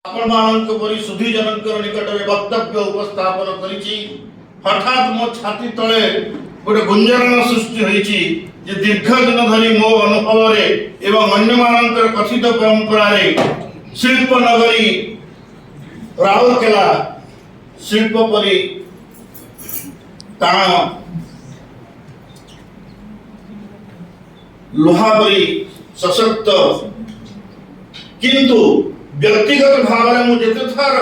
आपण मानक परि सुधी जनकर निकट में वक्तव्य उपस्थापन करिछि। हठात मो छाती तले गोटे गुंजरण सृष्टि होइछि जे दीर्घ दिन धरी मो अनुभव रे एवं अन्य मानकर कथित परंपरा रे शिल्प नगरी राउरकेला शिल्प परि ताण लोहा परि सशक्त किंतु व्यक्तिगत भाव में मुझे थर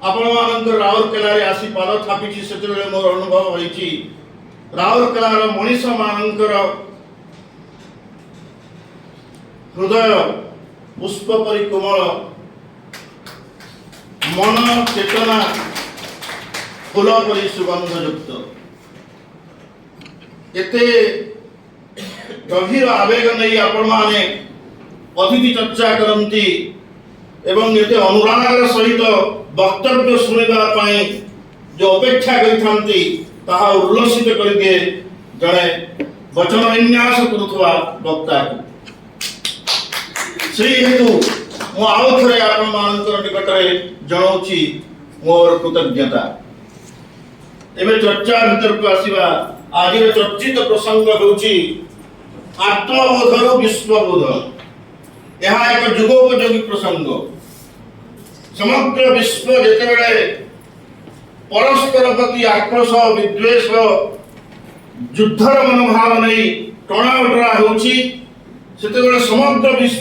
आपण मानकर राउरकेला रे आसी पाद थापिछि सेतबेले मोर अनुभव होइछि राउरकेला रो मनीष मानकर हृदय पुष्प परि कोमल मन चेतना फूल परि सुगंध युक्त एते गभीर आवेग नहीं आपण माने अतिथि चर्चा करती एवं ये अनुरागर सहित वक्तव्य शुणा जो अपेक्षा करते उल्लसित कर दिए जड़े वचन विन्यास करुवा वक्ता से हेतु मु आउ थे आपंकर निकट में जनाऊँगी मोर कृतज्ञता। एवं चर्चा भीतर को आसवा आज चर्चित प्रसंग होची आत्मबोधर विश्वबोध। यह एक जुगोपयोगी प्रसंग। समग्र विश्व जितेबाला परस्पर प्रति आक्रोश विद्वेष युद्धर मनोभाव नहीं टणाउटरा होची सेतेबाला समग्र विश्व